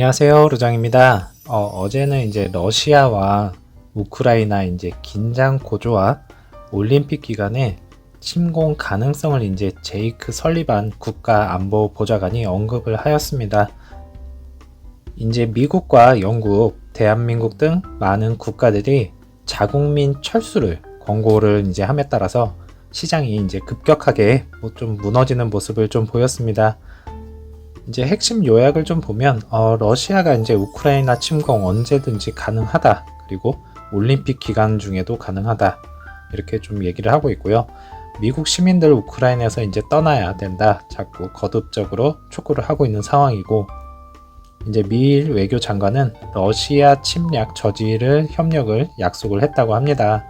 안녕하세요, 루장입니다. 어제는 이제 러시아와 우크라이나 이제 긴장 고조와 올림픽 기간에 침공 가능성을 이제 제이크 설리반 국가안보보좌관이 언급을 하였습니다. 이제 미국과 영국, 대한민국 등 많은 국가들이 자국민 철수를 권고를 이제 함에 따라서 시장이 이제 급격하게 좀 무너지는 모습을 좀 보였습니다. 이제 핵심 요약을 좀 보면 러시아가 이제 우크라이나 침공 언제든지 가능하다, 그리고 올림픽 기간 중에도 가능하다, 이렇게 좀 얘기를 하고 있고요. 미국 시민들 우크라이나에서 이제 떠나야 된다, 자꾸 거듭적으로 촉구를 하고 있는 상황이고, 이제 미일 외교장관은 러시아 침략 저지를 협력을 약속을 했다고 합니다.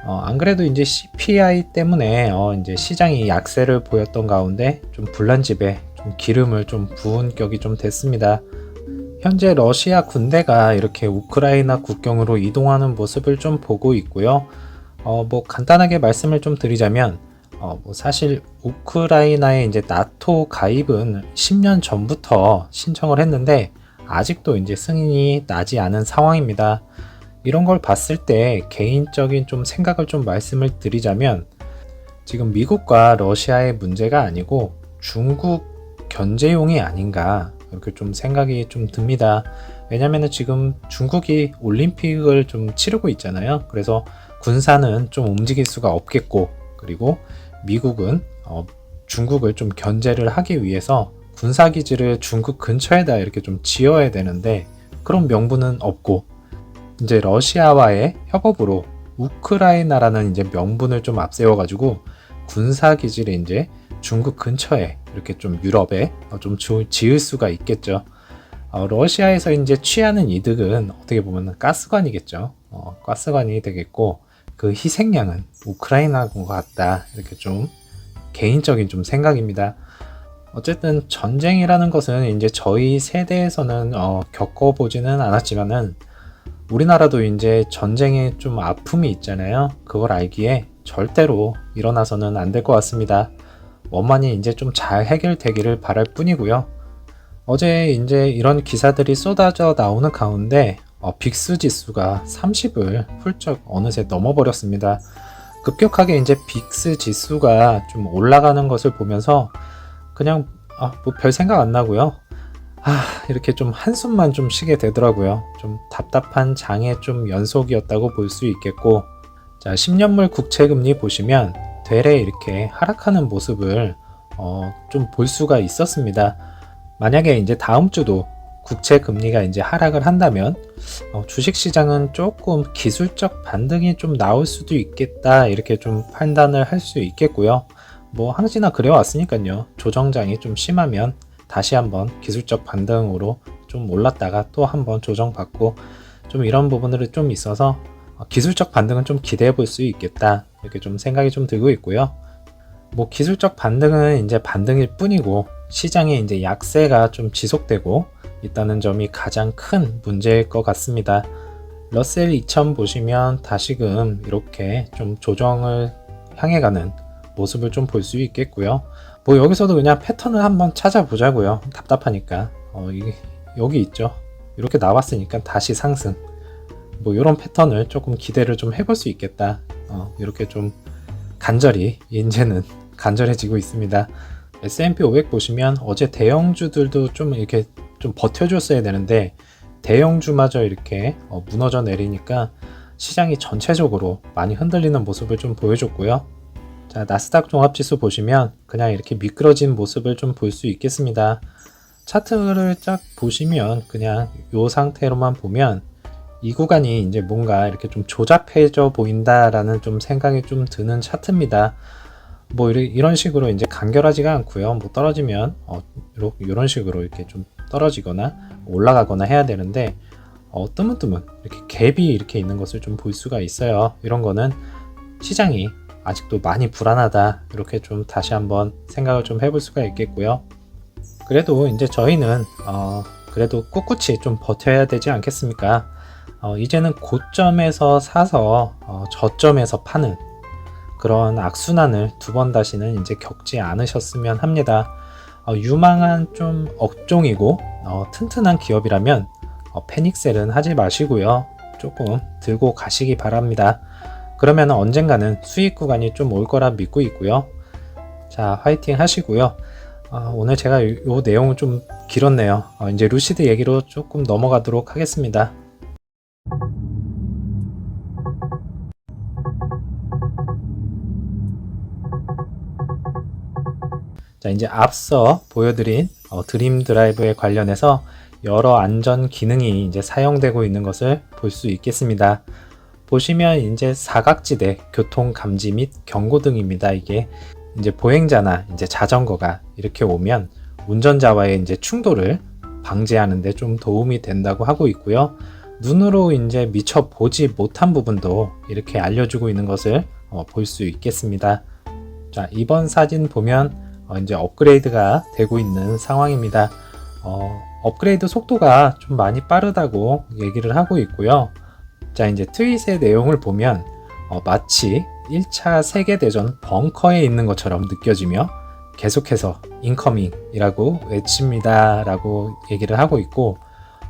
안 그래도 이제 CPI 때문에 이제 시장이 약세를 보였던 가운데 좀 불난집에 기름을 좀 부은 격이 좀 됐습니다. 현재 러시아 군대가 이렇게 우크라이나 국경으로 이동하는 모습을 좀 보고 있고요. 간단하게 말씀을 좀 드리자면, 사실 우크라이나의 이제 나토 가입은 10년 전부터 신청을 했는데 아직도 이제 승인이 나지 않은 상황입니다. 이런 걸 봤을 때 개인적인 좀 생각을 좀 말씀을 드리자면, 지금 미국과 러시아의 문제가 아니고 중국 견제용이 아닌가, 이렇게 좀 생각이 좀 듭니다. 왜냐면은 지금 중국이 올림픽을 좀 치르고 있잖아요. 그래서 군사는 좀 움직일 수가 없겠고, 그리고 미국은 중국을 좀 견제를 하기 위해서 군사기지를 중국 근처에다 이렇게 좀 지어야 되는데 그런 명분은 없고, 이제 러시아와의 협업으로 우크라이나라는 이제 명분을 좀 앞세워가지고 군사기지를 이제 중국 근처에 이렇게 좀 유럽에 좀 지을 수가 있겠죠. 러시아에서 이제 취하는 이득은 어떻게 보면 가스관이겠죠. 가스관이 되겠고, 그 희생양은 우크라이나인 것 같다, 이렇게 좀 개인적인 좀 생각입니다. 어쨌든 전쟁이라는 것은 이제 저희 세대에서는 겪어보지는 않았지만은 우리나라도 이제 전쟁에 좀 아픔이 있잖아요. 그걸 알기에 절대로 일어나서는 안 될 것 같습니다. 원만히 이제 좀 잘 해결되기를 바랄 뿐이고요. 어제 이제 이런 기사들이 쏟아져 나오는 가운데 빅스 지수가 30을 훌쩍 어느새 넘어버렸습니다. 급격하게 이제 빅스 지수가 좀 올라가는 것을 보면서 그냥 뭐 별 생각 안 나고요. 이렇게 좀 한숨만 좀 쉬게 되더라고요. 좀 답답한 장의 좀 연속이었다고 볼 수 있겠고, 자, 10년물 국채금리 보시면 되레 이렇게 하락하는 모습을 좀 볼 수가 있었습니다. 만약에 이제 다음 주도 국채 금리가 이제 하락을 한다면 주식시장은 조금 기술적 반등이 좀 나올 수도 있겠다, 이렇게 좀 판단을 할 수 있겠고요. 뭐 항시나 그래왔으니까요. 조정장이 좀 심하면 다시 한번 기술적 반등으로 좀 올랐다가 또 한번 조정받고, 좀 이런 부분들이 좀 있어서 기술적 반등은 좀 기대해 볼 수 있겠다, 이렇게 좀 생각이 좀 들고 있고요. 뭐 기술적 반등은 이제 반등일 뿐이고 시장에 이제 약세가 좀 지속되고 있다는 점이 가장 큰 문제일 것 같습니다. 러셀 2000 보시면 다시금 이렇게 좀 조정을 향해 가는 모습을 좀 볼 수 있겠고요. 뭐 여기서도 그냥 패턴을 한번 찾아보자고요. 답답하니까. 여기 있죠. 이렇게 나왔으니까 다시 상승. 뭐 이런 패턴을 조금 기대를 좀 해볼 수 있겠다. 이렇게 좀 간절히 이제는 간절해지고 있습니다. S&P 500 보시면 어제 대형주들도 좀 이렇게 좀 버텨줬어야 되는데 대형주마저 이렇게 무너져 내리니까 시장이 전체적으로 많이 흔들리는 모습을 좀 보여줬고요. 자, 나스닥 종합지수 보시면 그냥 이렇게 미끄러진 모습을 좀 볼 수 있겠습니다. 차트를 쫙 보시면 그냥 이 상태로만 보면 이 구간이 이제 뭔가 이렇게 좀 조잡해져 보인다라는 좀 생각이 좀 드는 차트입니다. 뭐 이런 식으로 이제 간결하지가 않고요. 뭐 떨어지면 이런 식으로 이렇게 좀 떨어지거나 올라가거나 해야 되는데 뜨문뜨문 이렇게 갭이 이렇게 있는 것을 좀 볼 수가 있어요. 이런 거는 시장이 아직도 많이 불안하다, 이렇게 좀 다시 한번 생각을 좀 해볼 수가 있겠고요. 그래도 이제 저희는 그래도 꿋꿋이 좀 버텨야 되지 않겠습니까? 이제는 고점에서 사서 저점에서 파는 그런 악순환을 두 번 다시는 이제 겪지 않으셨으면 합니다. 유망한 좀 업종이고 튼튼한 기업이라면 패닉셀은 하지 마시고요. 조금 들고 가시기 바랍니다. 그러면 언젠가는 수익 구간이 좀 올 거라 믿고 있고요. 자, 화이팅 하시고요. 오늘 제가 요 내용은 좀 길었네요. 이제 루시드 얘기로 조금 넘어가도록 하겠습니다. 자, 이제 앞서 보여드린 드림 드라이브에 관련해서 여러 안전 기능이 이제 사용되고 있는 것을 볼 수 있겠습니다. 보시면 이제 사각지대 교통 감지 및 경고등입니다. 이게 이제 보행자나 이제 자전거가 이렇게 오면 운전자와의 이제 충돌을 방지하는 데 좀 도움이 된다고 하고 있고요. 눈으로 이제 미처 보지 못한 부분도 이렇게 알려주고 있는 것을 볼 수 있겠습니다. 자, 이번 사진 보면 이제 업그레이드가 되고 있는 상황입니다. 업그레이드 속도가 좀 많이 빠르다고 얘기를 하고 있고요. 자, 이제 트윗의 내용을 보면 마치 1차 세계대전 벙커에 있는 것처럼 느껴지며 계속해서 인커밍이라고 외칩니다 라고 얘기를 하고 있고,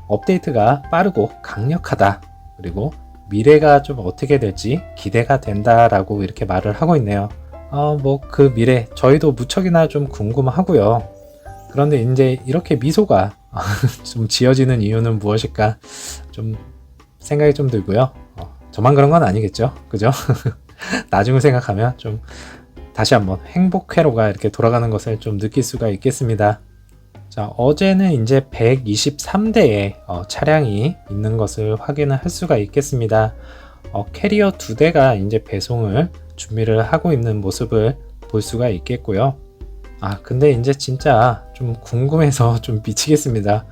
업데이트가 빠르고 강력하다, 그리고 미래가 좀 어떻게 될지 기대가 된다 라고 이렇게 말을 하고 있네요. 뭐 그 미래 저희도 무척이나 좀 궁금하고요. 그런데 이제 이렇게 미소가 좀 지어지는 이유는 무엇일까 좀 생각이 좀 들고요. 저만 그런 건 아니겠죠, 그죠? 나중을 생각하면 좀 다시 한번 행복 회로가 이렇게 돌아가는 것을 좀 느낄 수가 있겠습니다. 자, 어제는 이제 123대의 차량이 있는 것을 확인을 할 수가 있겠습니다. 캐리어 2대가 이제 배송을 준비를 하고 있는 모습을 볼 수가 있겠고요. 근데 이제 진짜 좀 궁금해서 좀 미치겠습니다.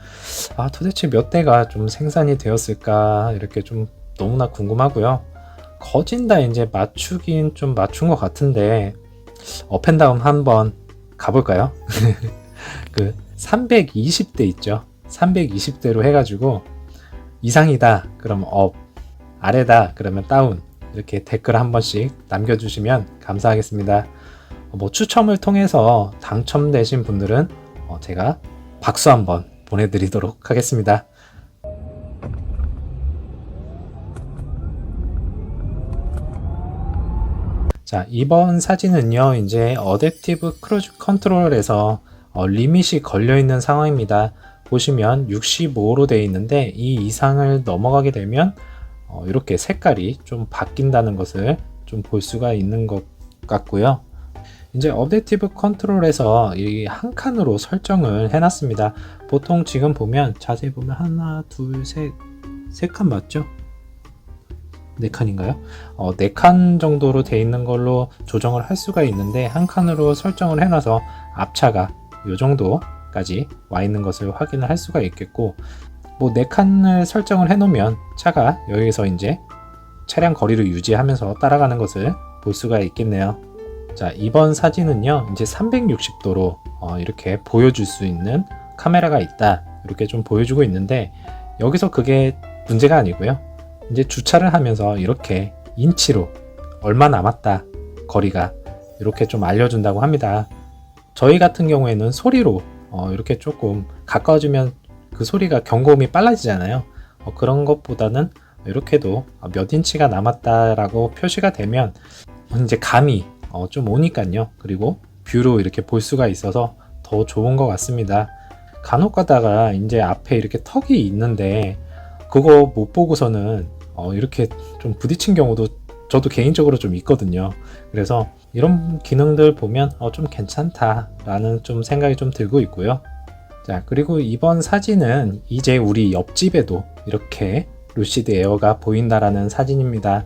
도대체 몇 대가 좀 생산이 되었을까 이렇게 좀 너무나 궁금하고요. 거진 다 이제 맞추긴 좀 맞춘 것 같은데 업앤다운 한번 가볼까요? 그 320대 있죠. 320대로 해가지고 이상이다 그러면 업, 아래다 그러면 다운, 이렇게 댓글 한 번씩 남겨주시면 감사하겠습니다. 뭐 추첨을 통해서 당첨되신 분들은 제가 박수 한번 보내드리도록 하겠습니다. 자, 이번 사진은요, 이제 어댑티브 크루즈 컨트롤에서 리밋이 걸려 있는 상황입니다. 보시면 65로 되어 있는데 이 이상을 넘어가게 되면 이렇게 색깔이 좀 바뀐다는 것을 좀 볼 수가 있는 것 같고요. 이제 어댑티브 컨트롤에서 이 한 칸으로 설정을 해놨습니다. 보통 지금 보면 자세히 보면 하나, 둘, 세 칸 맞죠? 4칸인가요? 4칸 정도로 되어 있는 걸로 조정을 할 수가 있는데 한 칸으로 설정을 해놔서 앞차가 이 정도까지 와 있는 것을 확인을 할 수가 있겠고, 뭐 4칸을 설정을 해 놓으면 차가 여기서 이제 차량 거리를 유지하면서 따라가는 것을 볼 수가 있겠네요. 자, 이번 사진은요, 이제 360도로 이렇게 보여줄 수 있는 카메라가 있다, 이렇게 좀 보여주고 있는데, 여기서 그게 문제가 아니고요. 이제 주차를 하면서 이렇게 인치로 얼마 남았다, 거리가, 이렇게 좀 알려준다고 합니다. 저희 같은 경우에는 소리로 이렇게 조금 가까워지면 그 소리가 경고음이 빨라지잖아요. 그런 것보다는 이렇게도 몇 인치가 남았다라고 표시가 되면 이제 감이 좀 오니까요. 그리고 뷰로 이렇게 볼 수가 있어서 더 좋은 것 같습니다. 간혹 가다가 이제 앞에 이렇게 턱이 있는데 그거 못 보고서는 이렇게 좀 부딪힌 경우도 저도 개인적으로 좀 있거든요. 그래서 이런 기능들 보면 좀 괜찮다라는 좀 생각이 좀 들고 있고요. 자, 그리고 이번 사진은 이제 우리 옆집에도 이렇게 루시드 에어가 보인다라는 사진입니다.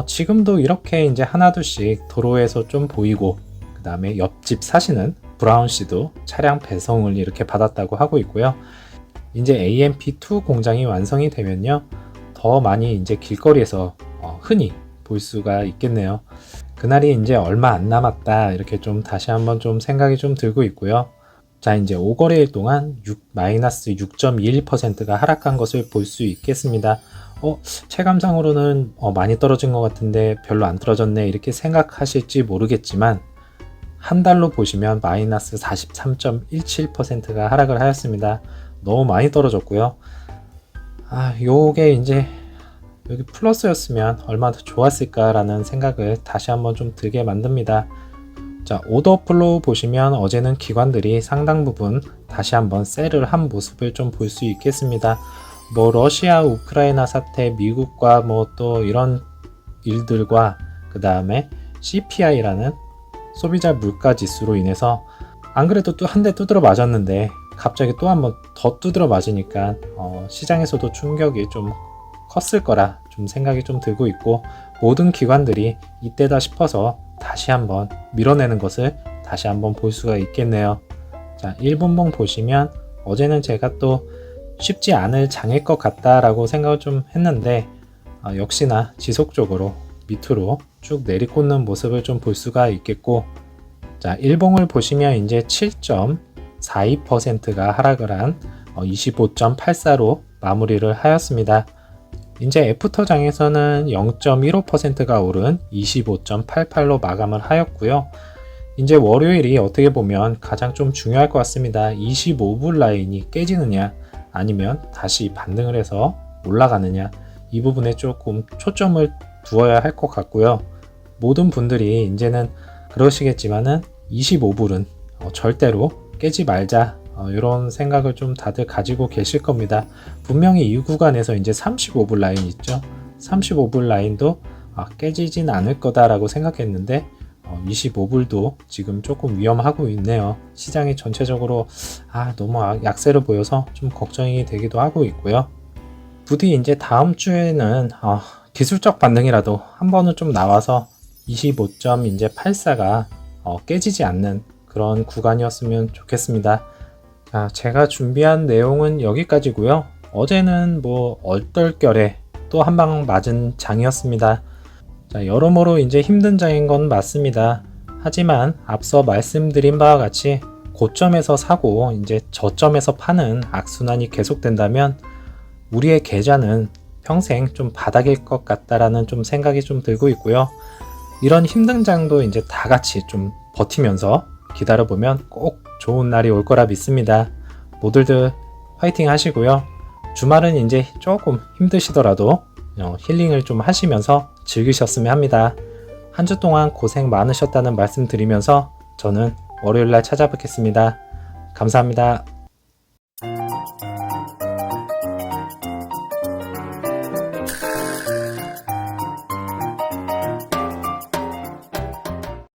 지금도 이렇게 이제 하나둘씩 도로에서 좀 보이고, 그 다음에 옆집 사시는 브라운 씨도 차량 배송을 이렇게 받았다고 하고 있고요. 이제 AMP2 공장이 완성이 되면요, 더 많이 이제 길거리에서 흔히 볼 수가 있겠네요. 그날이 이제 얼마 안 남았다, 이렇게 좀 다시 한번 좀 생각이 좀 들고 있고요. 자, 이제 5거래일 동안 마이너스 6.21%가 하락한 것을 볼 수 있겠습니다. 체감상으로는 많이 떨어진 것 같은데 별로 안 떨어졌네, 이렇게 생각하실지 모르겠지만 한 달로 보시면 마이너스 43.17%가 하락을 하였습니다. 너무 많이 떨어졌고요. 요게 이제 여기 플러스였으면 얼마나 더 좋았을까라는 생각을 다시 한번 좀 들게 만듭니다. 자, 오더 플로우 보시면 어제는 기관들이 상당 부분 다시 한번 셀을 한 모습을 좀 볼 수 있겠습니다. 뭐 러시아 우크라이나 사태, 미국과 뭐 또 이런 일들과 그 다음에 CPI라는 소비자 물가 지수로 인해서 안 그래도 또 한 대 두드러 맞았는데 갑자기 또 한 번 더 두드러 맞으니까 시장에서도 충격이 좀 컸을 거라 좀 생각이 좀 들고 있고, 모든 기관들이 이때다 싶어서 다시 한번 밀어내는 것을 다시 한번 볼 수가 있겠네요. 자, 1분봉 보시면 어제는 제가 또 쉽지 않을 장일 것 같다라고 생각을 좀 했는데 역시나 지속적으로 밑으로 쭉 내리꽂는 모습을 좀 볼 수가 있겠고, 자, 일봉을 보시면 이제 7.42%가 하락을 한 25.84로 마무리를 하였습니다. 이제 애프터장에서는 0.15%가 오른 25.88로 마감을 하였고요. 이제 월요일이 어떻게 보면 가장 좀 중요할 것 같습니다. 25불 라인이 깨지느냐 아니면 다시 반등을 해서 올라가느냐, 이 부분에 조금 초점을 두어야 할 것 같고요. 모든 분들이 이제는 그러시겠지만은 25불은 절대로 깨지 말자, 이런 생각을 좀 다들 가지고 계실 겁니다. 분명히 이 구간에서 이제 35불 라인 있죠. 35불 라인도 깨지진 않을 거다라고 생각했는데 25불도 지금 조금 위험하고 있네요. 시장이 전체적으로 너무 약세로 보여서 좀 걱정이 되기도 하고 있고요. 부디 이제 다음 주에는 기술적 반등이라도 한 번은 좀 나와서 25.84가 깨지지 않는 그런 구간이었으면 좋겠습니다. 자, 제가 준비한 내용은 여기까지고요. 어제는 뭐 얼떨결에 또 한 방 맞은 장이었습니다. 자, 여러모로 이제 힘든 장인 건 맞습니다. 하지만 앞서 말씀드린 바와 같이 고점에서 사고 이제 저점에서 파는 악순환이 계속된다면 우리의 계좌는 평생 좀 바닥일 것 같다라는 좀 생각이 좀 들고 있고요. 이런 힘든 장도 이제 다 같이 좀 버티면서 기다려보면 꼭 좋은 날이 올 거라 믿습니다. 모두들 화이팅 하시고요. 주말은 이제 조금 힘드시더라도 힐링을 좀 하시면서 즐기셨으면 합니다. 한 주 동안 고생 많으셨다는 말씀 드리면서 저는 월요일날 찾아뵙겠습니다. 감사합니다.